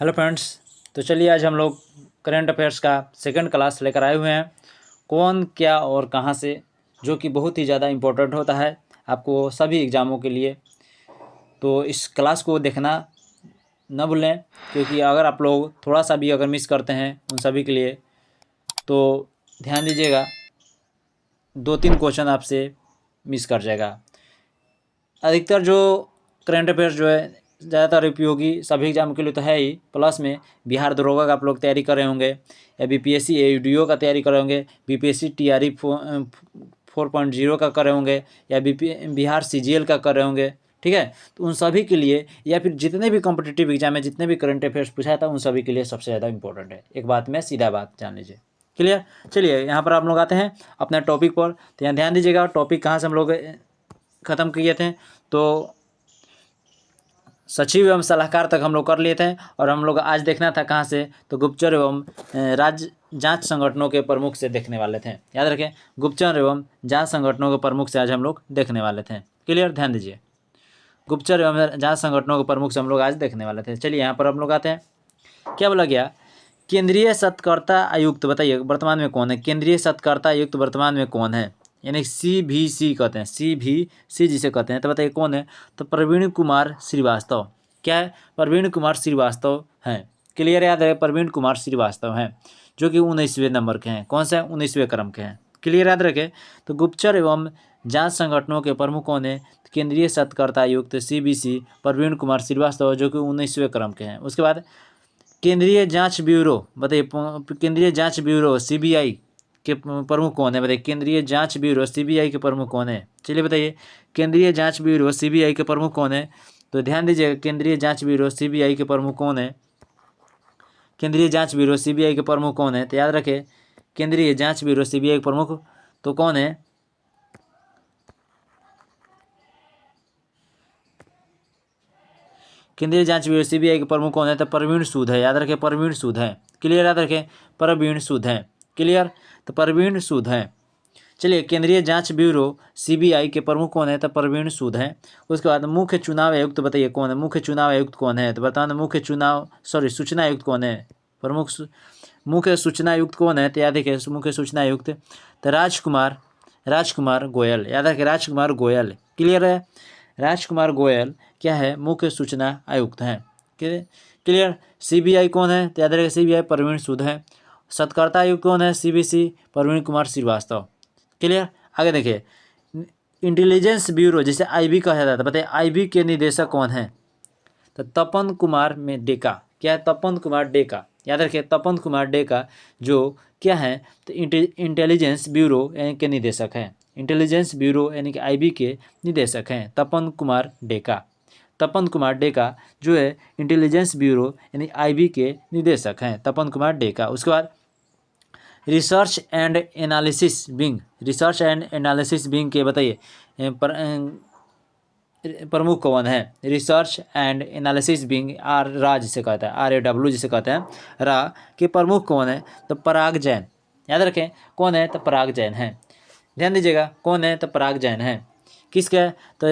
Hello friends. तो चलिए आज हम लोग करंट अफेयर्स का सेकंड क्लास लेकर आए हुए हैं, कौन क्या और कहां से, जो कि बहुत ही ज़्यादा इम्पोर्टेंट होता है आपको सभी एग्ज़ामों के लिए। तो इस क्लास को देखना न भूलें, क्योंकि अगर आप लोग थोड़ा सा भी अगर मिस करते हैं उन सभी के लिए तो ध्यान दीजिएगा, 2-3 क्वेश्चन आपसे मिस कर जाएगा। अधिकतर जो करंट अफेयर्स जो है ज़्यादातर उपयोगी सभी एग्जाम के लिए तो है ही, प्लस में बिहार दरोगा का आप लोग तैयारी कर रहे होंगे, या बीपीएससी एडीओ का तैयारी कर रहे होंगे, बीपीएससी टीआरई 4.0 का कर रहे होंगे, या बिहार सीजीएल का कर रहे होंगे। ठीक है, तो उन सभी के लिए, या फिर जितने भी कॉम्पिटिटिव एग्जाम है, जितने भी करंट अफेयर्स पूछा था, उन सभी के लिए सबसे ज़्यादा इंपॉर्टेंट है। एक बात में सीधा बात जान लीजिए। क्लियर। चलिए यहाँ पर आप लोग आते हैं अपने टॉपिक पर। तो यहाँ ध्यान दीजिएगा, टॉपिक कहाँ से हम लोग ख़त्म किए थे, तो सचिव एवं सलाहकार तक हम लोग कर लिए थे। और हम लोग आज देखना था कहाँ से, तो गुप्तचर एवं राज्य जांच संगठनों के प्रमुख से देखने वाले थे। याद रखें, गुप्तचर एवं जांच संगठनों के प्रमुख से आज हम लोग देखने वाले थे। क्लियर, ध्यान दीजिए, गुप्तचर एवं जांच संगठनों के प्रमुख से हम लोग आज देखने वाले थे। चलिए यहाँ पर हम लोग आते हैं, क्या बोला गया, केंद्रीय सतर्कता आयुक्त बताइए वर्तमान में कौन है। केंद्रीय सतर्कता आयुक्त वर्तमान में कौन है, यानी CVC कहते हैं, CVC जिसे कहते हैं। तो बताइए कौन है, तो प्रवीण कुमार श्रीवास्तव। क्या है, प्रवीण कुमार श्रीवास्तव हैं। क्लियर, याद है, प्रवीण कुमार श्रीवास्तव हैं, जो कि 19वें नंबर के हैं। कौन से, 19वें क्रम के हैं। क्लियर, याद रखें। तो गुप्तचर एवं जांच संगठनों के प्रमुख कौन है, केंद्रीय सतर्कता आयुक्त CVC प्रवीण कुमार श्रीवास्तव, जो कि 19वें क्रम के हैं। उसके बाद केंद्रीय जांच ब्यूरो बताइए, केंद्रीय जांच ब्यूरो CBI के प्रमुख कौन है। बताइए केंद्रीय जांच ब्यूरो CBI के प्रमुख कौन है। चलिए बताइए, केंद्रीय जांच ब्यूरो CBI के प्रमुख कौन है। तो ध्यान दीजिएगा, केंद्रीय जांच ब्यूरो CBI के प्रमुख कौन है। केंद्रीय जांच ब्यूरो CBI के प्रमुख कौन है, तो याद रखें, केंद्रीय जांच ब्यूरो CBI के प्रमुख तो कौन है, केंद्रीय जांच ब्यूरो CBI के प्रमुख कौन है, तो प्रवीण सूद है। याद रखें, प्रवीण सूद है। क्लियर, याद रखें, प्रवीण सूद है। क्लियर, तो प्रवीण सूद है। चलिए, केंद्रीय जांच ब्यूरो CBI के प्रमुख कौन है, तो प्रवीण सूद है। उसके बाद मुख्य चुनाव आयुक्त बताइए कौन है। मुख्य चुनाव आयुक्त कौन है, तो बताना, सूचना आयुक्त कौन है। मुख्य सूचना आयुक्त कौन है, तो याद रखिए, मुख्य सूचना आयुक्त तो राजकुमार गोयल। याद रखिए, राजकुमार गोयल। क्लियर है, राजकुमार गोयल क्या है, मुख्य सूचना आयुक्त हैं। क्लियर। CBI कौन है, तो याद रखिए, CBI प्रवीण सूद है। सतर्कता आयुक्त कौन है, CVC प्रवीण कुमार श्रीवास्तव। क्लियर। आगे देखिए, इंटेलिजेंस ब्यूरो जिसे IB कहा जाता है, बताइए IB के निदेशक कौन है, तो तपन कुमार में डेका। क्या है, तपन कुमार डेका। याद रखिए, तपन कुमार डेका जो क्या है, तो इंटेलिजेंस ब्यूरो यानी के निदेशक हैं। इंटेलिजेंस ब्यूरो यानी कि IB के निदेशक हैं तपन कुमार डेका। तपन कुमार डेका जो है इंटेलिजेंस ब्यूरो यानी IB के निदेशक हैं, तपन कुमार डेका। उसके बाद रिसर्च एंड एनालिसिस विंग के बताइए प्रमुख कौन है। Research and analysis wing RA जिसे कहता है, RAW जिसे कहते हैं, रा के प्रमुख कौन है, तो पराग जैन। याद रखें, कौन है, तो पराग जैन है। ध्यान दीजिएगा, कौन है, तो पराग जैन है। किसका, तो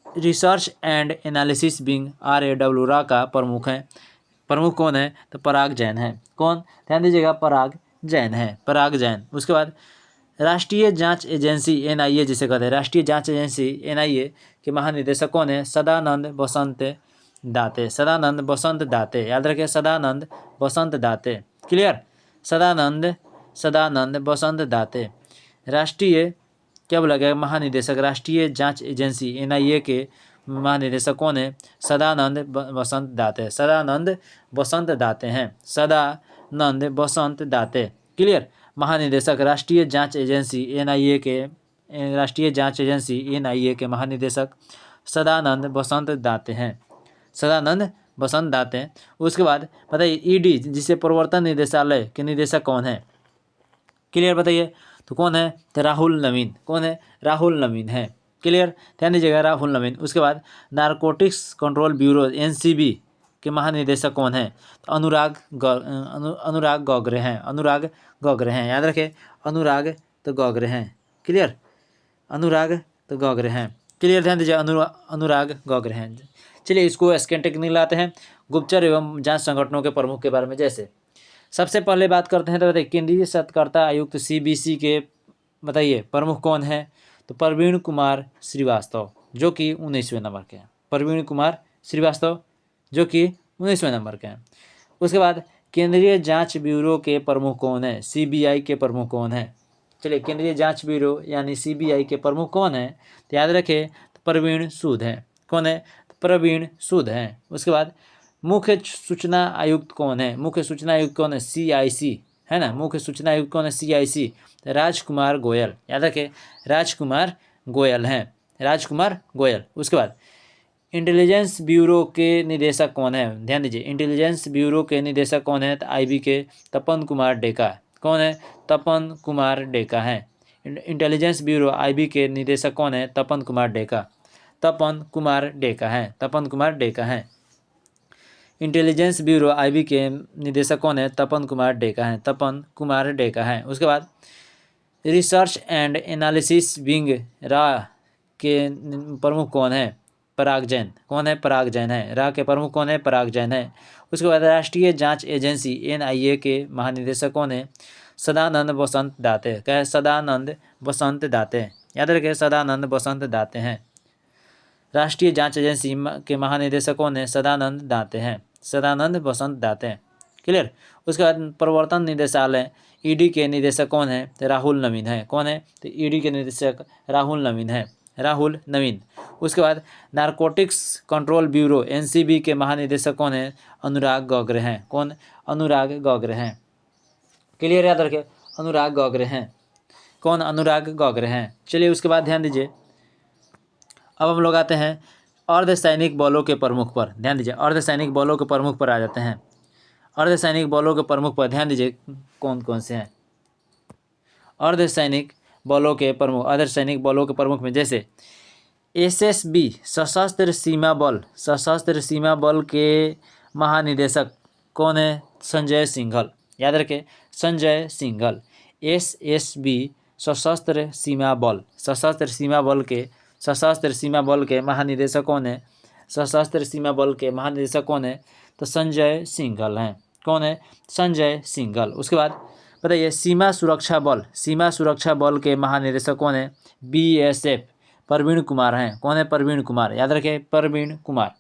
research and analysis wing RAW रा का प्रमुख है। प्रमुख कौन है, तो पराग जैन है। कौन, ध्यान दीजिएगा, पराग जैन है, पराग जैन। उसके बाद राष्ट्रीय जांच एजेंसी NIA जिसे कहते हैं, राष्ट्रीय जांच एजेंसी NIA के महानिदेशक कौन है, सदानंद बसंत दाते। सदानंद बसंत दाते। याद रखिए, सदानंद बसंत दाते। क्लियर, सदानंद बसंत दाते राष्ट्रीय क्या बोला गया, महानिदेशक राष्ट्रीय जांच एजेंसी NIA के महानिदेशक कौन है, सदानंद बसंत दाते। सदानंद बसंत दाते हैं, सदानंद बसंत दाते। क्लियर, महानिदेशक राष्ट्रीय जांच एजेंसी NIA के, राष्ट्रीय जांच एजेंसी NIA के महानिदेशक सदानंद बसंत दाते हैं, सदानंद बसंत दाते हैं। उसके बाद बताइए ED जिसे प्रवर्तन निदेशालय के निदेशक कौन है। क्लियर, बताइए, तो कौन है, तो राहुल नवीन। कौन है, राहुल नवीन है। क्लियर, ध्यान दीजिएगा, राहुल नवीन। उसके बाद नारकोटिक्स कंट्रोल ब्यूरो NCB के महानिदेशक कौन है, तो अनुराग गौगरे हैं। अनुराग गौगरे हैं। याद रखें, अनुराग तो गौगरे हैं। क्लियर, अनुराग तो गौगरे हैं। क्लियर, ध्यान दीजिए, अनुराग गौगरे हैं। चलिए इसको स्कैन टेक्निक लाते हैं। गुप्तचर एवं जांच संगठनों के प्रमुख के बारे में। जैसे सबसे पहले बात करते हैं तो बताइए केंद्रीय सतर्कता आयुक्त CBC के बताइए प्रमुख कौन है, तो प्रवीण कुमार श्रीवास्तव जो कि 19वें नंबर के हैं। प्रवीण कुमार श्रीवास्तव जो कि 19वें नंबर के हैं। उसके बाद केंद्रीय जांच ब्यूरो के प्रमुख कौन है, CBI के प्रमुख कौन है। चलिए केंद्रीय जांच ब्यूरो यानी CBI के प्रमुख कौन है, तो याद रखें प्रवीण सूद हैं। कौन है, प्रवीण सूद हैं। उसके बाद मुख्य सूचना आयुक्त कौन है, मुख्य सूचना आयुक्त कौन है, CIC है ना। मुख्य सूचना आयुक्त कौन है, CIC राजकुमार गोयल। याद रखें राजकुमार गोयल हैं, राजकुमार गोयल। उसके बाद इंटेलिजेंस ब्यूरो के निदेशक कौन है, ध्यान दीजिए इंटेलिजेंस ब्यूरो के निदेशक कौन है, तो IB के तपन कुमार डेका। कौन है, तपन कुमार डेका है। इंटेलिजेंस ब्यूरो IB के निदेशक कौन है, तपन कुमार डेका। तपन कुमार डेका है, तपन कुमार डेका है। इंटेलिजेंस ब्यूरो IB के निदेशक कौन है, तपन कुमार डेका है, तपन कुमार डेका है। उसके बाद रिसर्च एंड एनालिसिस विंग रा के प्रमुख कौन है, पराग जैन। कौन है, पराग जैन है। रा के प्रमुख कौन है, पराग जैन है। उसके बाद राष्ट्रीय जांच एजेंसी NIA के महानिदेशक कौन है, सदानंद बसंत दाते। क्या है, सदानंद बसंत दाते। याद रखें सदानंद बसंत दाते हैं। राष्ट्रीय जांच एजेंसी के महानिदेशक कौन है, सदानंद दाते हैं, सदानंद बसंत दाते हैं। क्लियर। उसके बाद प्रवर्तन निदेशालय ED के निदेशक कौन है, तो राहुल नवीन है। कौन है, तो ED के निदेशक राहुल नवीन है, राहुल नवीन। उसके बाद नारकोटिक्स कंट्रोल ब्यूरो NCB के महानिदेशक कौन है, अनुराग गौगरे हैं। कौन, अनुराग गौगरे हैं। क्लियर, याद रखें अनुराग गौगरे हैं। कौन, अनुराग गौगरे हैं। चलिए उसके बाद ध्यान दीजिए अब हम लोग आते हैं अर्धसैनिक बलों के प्रमुख पर। ध्यान दीजिए अर्धसैनिक बलों के प्रमुख पर आ जाते हैं। अर्धसैनिक बलों के प्रमुख पर ध्यान दीजिए कौन कौन से हैं। अर्धसैनिक बलों के प्रमुख, अर्धसैनिक बलों के प्रमुख में जैसे SSB सशस्त्र सीमा बल, सशस्त्र सीमा बल के महानिदेशक कौन है, संजय सिंघल। याद रखें संजय सिंघल। SSB सशस्त्र सीमा बल, सशस्त्र सीमा बल के, सशस्त्र सीमा बल के महानिदेशक कौन है, सशस्त्र सीमा बल के महानिदेशक कौन है, तो संजय सिंघल हैं। कौन है, संजय सिंघल। उसके बाद बताइए सीमा सुरक्षा बल, सीमा सुरक्षा बल के महानिदेशक कौन है, BSF प्रवीण कुमार हैं। कौन है, प्रवीण कुमार। याद रखें प्रवीण कुमार,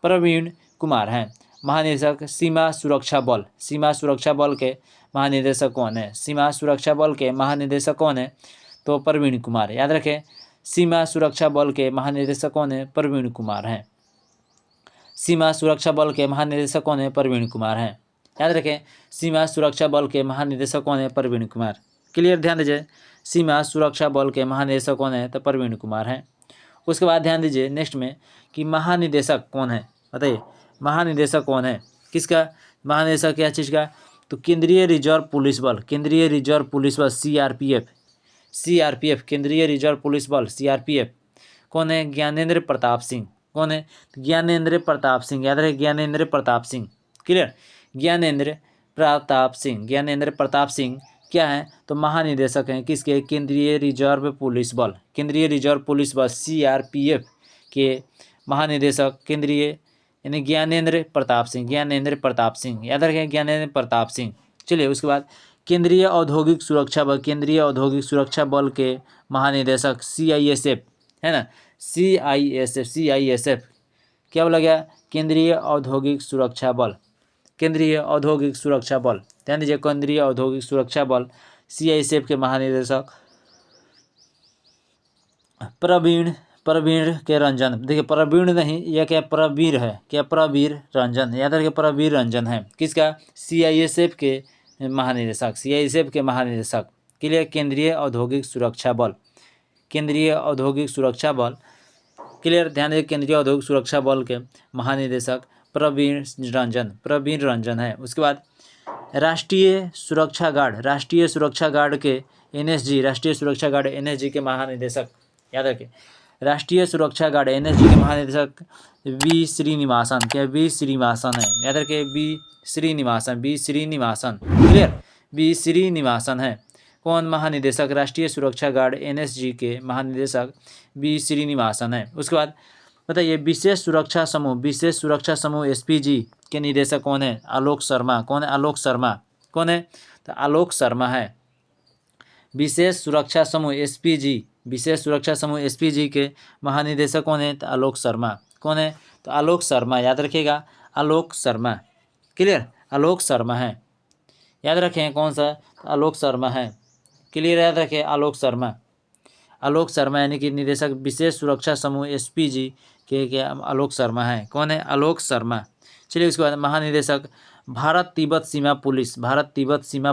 प्रवीण कुमार हैं महानिदेशक सीमा सुरक्षा बल। सीमा सुरक्षा बल के महानिदेशक कौन है, सीमा सुरक्षा बल के महानिदेशक कौन है, तो प्रवीण कुमार। याद रखें सीमा सुरक्षा बल के महानिदेशक कौन है, प्रवीण कुमार हैं। सीमा सुरक्षा बल के महानिदेशक कौन है, प्रवीण कुमार हैं। याद रखें सीमा सुरक्षा बल के महानिदेशक कौन है, प्रवीण कुमार। क्लियर, ध्यान दीजिए सीमा सुरक्षा बल के महानिदेशक कौन है, तो प्रवीण कुमार हैं। उसके बाद ध्यान दीजिए नेक्स्ट में कि महानिदेशक कौन है, बताइए महानिदेशक कौन है, किसका महानिदेशक, क्या चीज़ का, तो केंद्रीय रिजर्व पुलिस बल, केंद्रीय रिजर्व पुलिस बल CRPF, CRPF केंद्रीय रिजर्व पुलिस बल CRPF कौन है, ज्ञानेंद्र प्रताप सिंह। कौन है, ज्ञानेंद्र प्रताप सिंह। याद रहे ज्ञानेंद्र प्रताप सिंह। क्लियर, ज्ञानेंद्र प्रताप सिंह, ज्ञानेंद्र प्रताप सिंह क्या है, तो महानिदेशक हैं किसके, केंद्रीय रिजर्व पुलिस बल, केंद्रीय रिजर्व पुलिस बल CRPF के महानिदेशक केंद्रीय यानी ज्ञानेंद्र प्रताप सिंह, ज्ञानेंद्र प्रताप सिंह। याद रखें ज्ञानेंद्र प्रताप सिंह। चलिए उसके बाद केंद्रीय औद्योगिक सुरक्षा बल, केंद्रीय औद्योगिक सुरक्षा बल के महानिदेशक CISF है ना, CISF, CISF क्या बोला गया, केंद्रीय औद्योगिक सुरक्षा बल, केंद्रीय औद्योगिक सुरक्षा बल। ध्यान दीजिए केंद्रीय औद्योगिक सुरक्षा बल CISF के महानिदेशक प्रवीण के रंजन। देखिए प्रवीण नहीं, यह क्या प्रवीर है, क्या प्रवीर रंजन। याद रखिए प्रवीर रंजन है किसका, CISF के महानिदेशक, CISF के महानिदेशक के लिए केंद्रीय औद्योगिक सुरक्षा बल, केंद्रीय औद्योगिक सुरक्षा बल। क्लियर, ध्यान दीजिए केंद्रीय औद्योगिक सुरक्षा बल के महानिदेशक प्रवीण रंजन है। उसके बाद राष्ट्रीय सुरक्षा गार्ड, राष्ट्रीय सुरक्षा गार्ड के NSG, राष्ट्रीय सुरक्षा गार्ड NSG के महानिदेशक, याद रखें राष्ट्रीय सुरक्षा गार्ड NSG के महानिदेशक V श्रीनिवासन, क्या V श्रीनिवासन है। याद रखें V Srinivasan, V Srinivasan. Clear, V Srinivasan है। कौन महानिदेशक, राष्ट्रीय सुरक्षा गार्ड NSG के महानिदेशक V श्रीनिवासन है। उसके बाद बताइए विशेष सुरक्षा समूह एसपीजी के निदेशक कौन है? आलोक शर्मा। कौन है? आलोक शर्मा। कौन है? तो आलोक शर्मा है। विशेष सुरक्षा समूह एसपीजी के महानिदेशक कौन है? तो आलोक शर्मा। कौन है? तो आलोक शर्मा, याद रखिएगा, आलोक शर्मा। क्लियर? आलोक शर्मा है, याद रखें। कौन सा? तो आलोक शर्मा है। क्लियर? याद रखें, आलोक शर्मा। आलोक शर्मा यानी कि निदेशक विशेष सुरक्षा समूह एसपीजी के आलोक शर्मा है। कौन है? आलोक शर्मा। चलिए उसके बाद महानिदेशक भारत तिब्बत सीमा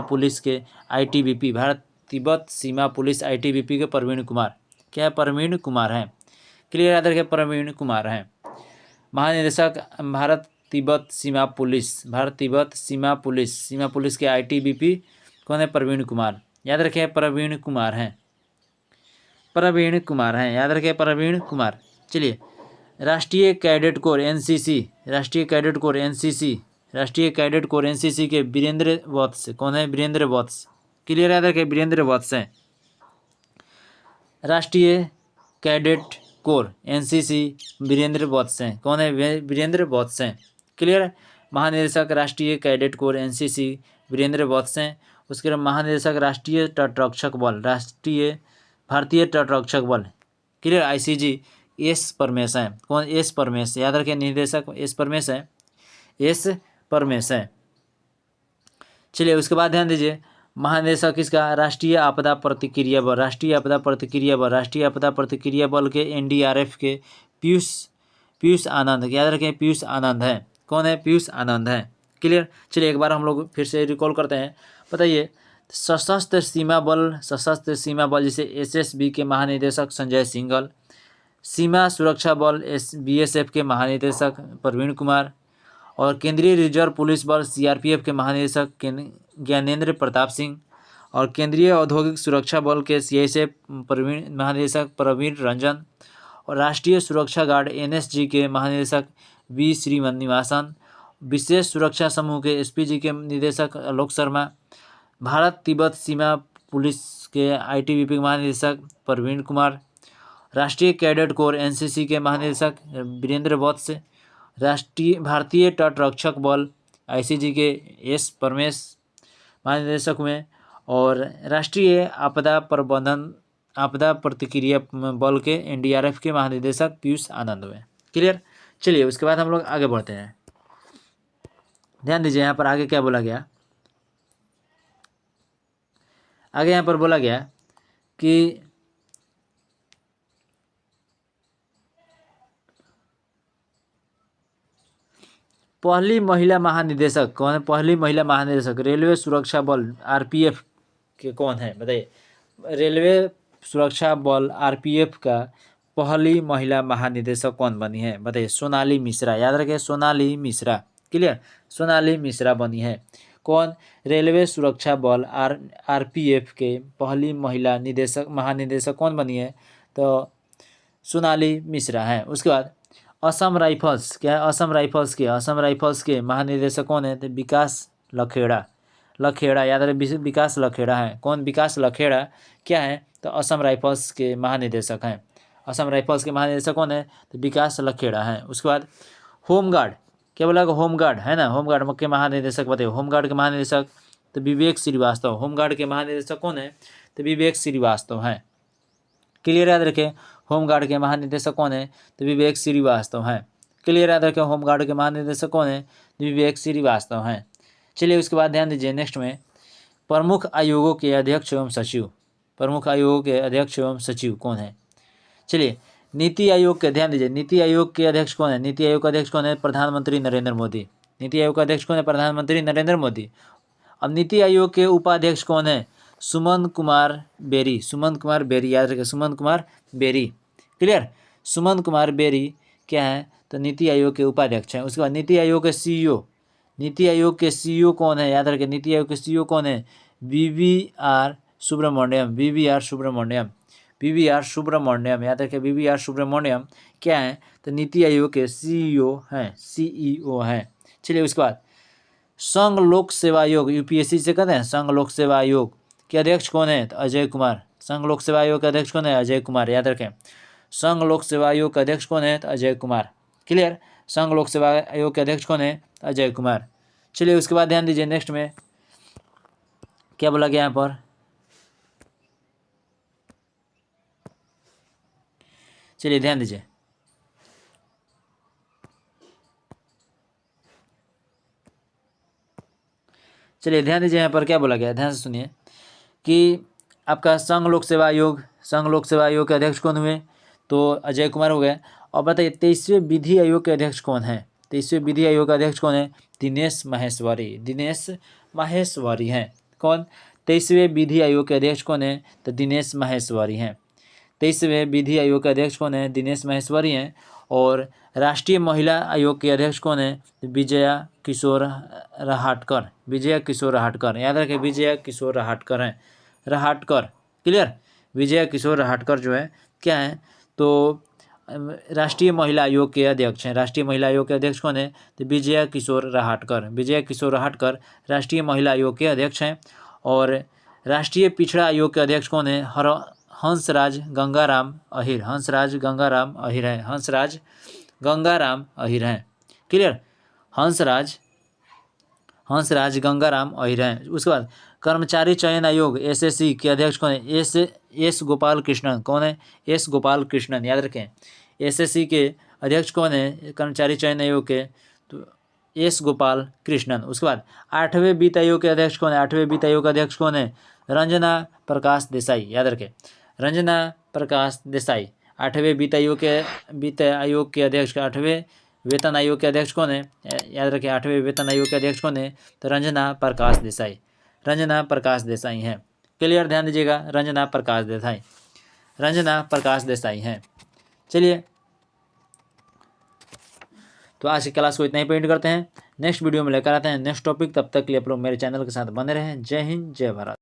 पुलिस के आईटीबीपी, भारत तिब्बत सीमा पुलिस आईटीबीपी के प्रवीण कुमार। क्या है? प्रवीण कुमार है। क्लियर? याद रखिए, प्रवीण कुमार है। महानिदेशक भारत तिब्बत सीमा पुलिस के आईटीबीपी कौन है? प्रवीण कुमार। याद रखिए, प्रवीण कुमार हैं। याद रखिए, प्रवीण कुमार। चलिए राष्ट्रीय कैडेट कोर एनसीसी के वीरेंद्र वत्स। कौन है? वीरेंद्र वत्स। क्लियर? याद रखिए, वीरेंद्र वत्स हैं। राष्ट्रीय कैडेट कोर एनसीसी वीरेंद्र वत्स हैं। कौन है? वीरेंद्र वत्स हैं। क्लियर? महानिदेशक राष्ट्रीय कैडेट कोर एनसीसी वीरेंद्र वत्स हैं। उसके बाद महानिदेशक राष्ट्रीय भारतीय तटरक्षक बल, क्लियर, आईसीजी, एस परमेश है। कौन? एस परमेश। याद रखिए, निदेशक एस परमेश है। चलिए उसके बाद ध्यान दीजिए, महानिदेशक इसका राष्ट्रीय आपदा प्रतिक्रिया बल के एनडीआरएफ के पीयूष आनंद। याद रखें, पीयूष आनंद है। कौन है? पीयूष आनंद है। क्लियर? चलिए एक बार हम लोग फिर से रिकॉल करते हैं। बताइए सशस्त्र सीमा बल जैसे एसएसबी के महानिदेशक संजय सिंघल, सीमा सुरक्षा बल बीएसएफ के महानिदेशक प्रवीण कुमार, और केंद्रीय रिजर्व पुलिस बल सीआरपीएफ के महानिदेशक ज्ञानेंद्र प्रताप सिंह, और केंद्रीय औद्योगिक सुरक्षा बल के सीआईएसएफ महानिदेशक प्रवीण रंजन, और राष्ट्रीय सुरक्षा गार्ड एनएसजी के महानिदेशक वी श्रीनिवासन, विशेष सुरक्षा समूह के एसपीजी के निदेशक आलोक शर्मा, भारत तिब्बत सीमा पुलिस के आईटीबीपी के महानिदेशक प्रवीण कुमार, राष्ट्रीय कैडेट कोर एनसीसी के महानिदेशक वीरेंद्र वत्स, भारतीय तटरक्षक बल आईसीजी के एस परमेश महानिदेशक हुए, और राष्ट्रीय आपदा प्रतिक्रिया बल के एनडीआरएफ के महानिदेशक पीयूष आनंद हुए। क्लियर? चलिए उसके बाद हम लोग आगे बढ़ते हैं। ध्यान दीजिए यहाँ पर आगे क्या बोला गया। आगे यहाँ पर बोला गया कि पहली महिला महानिदेशक कौन है? पहली महिला महानिदेशक रेलवे सुरक्षा बल आरपीएफ के कौन है? बताइए, रेलवे सुरक्षा बल आरपीएफ का पहली महिला महानिदेशक कौन बनी है? बताइए, सोनाली मिश्रा। याद रखिए, सोनाली मिश्रा। क्लियर? सोनाली मिश्रा बनी है। कौन? रेलवे सुरक्षा बल आरपीएफ के पहली महिला महानिदेशक कौन बनी है? तो सोनाली मिश्रा है। उसके बाद असम राइफल्स, क्या है? असम राइफल्स के महानिदेशक कौन है? तो विकास लखेड़ा। याद रहे, विकास लखेड़ा है। कौन? विकास लखेड़ा क्या है? तो असम राइफल्स के महानिदेशक हैं। असम राइफल्स के महानिदेशक कौन है? तो विकास लखेड़ा है। उसके बाद होमगार्ड, क्या बोला? होमगार्ड है ना, होमगार्ड के महानिदेशक बताइए। होमगार्ड के महानिदेशक तो विवेक श्रीवास्तव। होमगार्ड के महानिदेशक कौन है? तो विवेक श्रीवास्तव हैं। क्लियर? याद रखें, होमगार्ड के महानिदेशक कौन है? तो विवेक श्रीवास्तव हैं। क्लियर? याद रखें, होमगार्ड के महानिदेशक कौन है? तो विवेक श्रीवास्तव हैं। चलिए उसके बाद ध्यान दीजिए नेक्स्ट में, प्रमुख आयोगों के अध्यक्ष एवं सचिव कौन है? चलिए नीति आयोग के, ध्यान दीजिए, नीति आयोग के अध्यक्ष कौन है? नीति आयोग का अध्यक्ष कौन है? प्रधानमंत्री नरेंद्र मोदी। नीति आयोग का अध्यक्ष कौन है? प्रधानमंत्री नरेंद्र मोदी। अब नीति आयोग के उपाध्यक्ष कौन है? सुमंत कुमार बेरी। याद रखिए, सुमंत कुमार बेरी। क्लियर? सुमंत कुमार बेरी क्या है? तो नीति आयोग के उपाध्यक्ष हैं। उसके बाद नीति आयोग के सीईओ कौन है? याद रखिए, नीति आयोग के सीईओ कौन है? वीवीआर सुब्रमण्यम। याद रखिए, वीवीआर सुब्रमण्यम क्या है? तो नीति आयोग के सीईओ हैं। चलिए उसके बाद संघ लोक सेवा आयोग, यूपीएससी से कहते हैं, संघ लोक सेवा आयोग के अध्यक्ष कौन है? तो अजय कुमार। संघ लोक सेवा आयोग के अध्यक्ष कौन है? अजय कुमार। याद रखें, संघ लोक सेवा आयोग के अध्यक्ष कौन है? तो अजय कुमार। क्लियर। संघ लोक सेवा आयोग के अध्यक्ष कौन है? अजय कुमार। चलिए उसके बाद ध्यान दीजिए नेक्स्ट में क्या बोला गया यहाँ पर। चलिए ध्यान दीजिए, चलिए ध्यान दीजिए यहाँ पर क्या बोला गया, ध्यान से सुनिए कि आपका संघ लोक सेवा आयोग, संघ लोक सेवा आयोग के अध्यक्ष कौन हुए? तो अजय कुमार हो गए। और बताइए 23वें विधि आयोग के अध्यक्ष कौन है? 23वें विधि आयोग का अध्यक्ष कौन है? दिनेश माहेश्वरी। दिनेश माहेश्वरी हैं। कौन? 23वें विधि आयोग के अध्यक्ष कौन है? तो दिनेश माहेश्वरी हैं। 23वें विधि आयोग के अध्यक्ष कौन है? दिनेश माहेश्वरी हैं। और राष्ट्रीय महिला आयोग के अध्यक्ष कौन है? विजया किशोर रहाटकर। विजया किशोर रहाटकर, याद रखें विजया किशोर रहाटकर हैं। रहाटकर। क्लियर। विजया किशोर रहाटकर जो है क्या है? तो राष्ट्रीय महिला आयोग के अध्यक्ष हैं। राष्ट्रीय महिला आयोग के अध्यक्ष कौन है? तो विजया किशोर रहाटकर। विजया किशोर रहाटकर राष्ट्रीय महिला आयोग के अध्यक्ष हैं। और राष्ट्रीय पिछड़ा आयोग के अध्यक्ष कौन है? हंसराज गंगाराम अहिर। हंसराज गंगाराम अहिर हैं। हंसराज गंगाराम अहिर हैं। क्लियर। हंसराज गंगाराम अहिर हैं। उसके बाद कर्मचारी चयन आयोग एसएससी के अध्यक्ष कौन है? एस गोपाल कृष्णन। कौन है? एस गोपाल कृष्णन, याद रखें। एसएससी के अध्यक्ष कौन है कर्मचारी चयन आयोग के? तो एस गोपाल कृष्णन। उसके बाद 8वें वित्त आयोग के अध्यक्ष कौन है? 8वें वित्त आयोग का अध्यक्ष कौन है? रंजना प्रकाश देसाई, याद रखें। रंजना प्रकाश देसाई 8वें वित्त आयोग के अध्यक्ष। 8वें वेतन आयोग के अध्यक्ष कौन है? याद रखें 8वें वेतन आयोग के अध्यक्ष कौन है? तो रंजना प्रकाश देसाई। रंजना प्रकाश देसाई हैं। क्लियर। ध्यान दीजिएगा, रंजना प्रकाश देसाई, रंजना प्रकाश देसाई हैं। चलिए तो आज की क्लास को इतना ही पेंट करते हैं। नेक्स्ट वीडियो में लेकर आते हैं नेक्स्ट टॉपिक। तब तक के लिए आप लोग मेरे चैनल के साथ बने रहें। जय हिंद, जय भारत।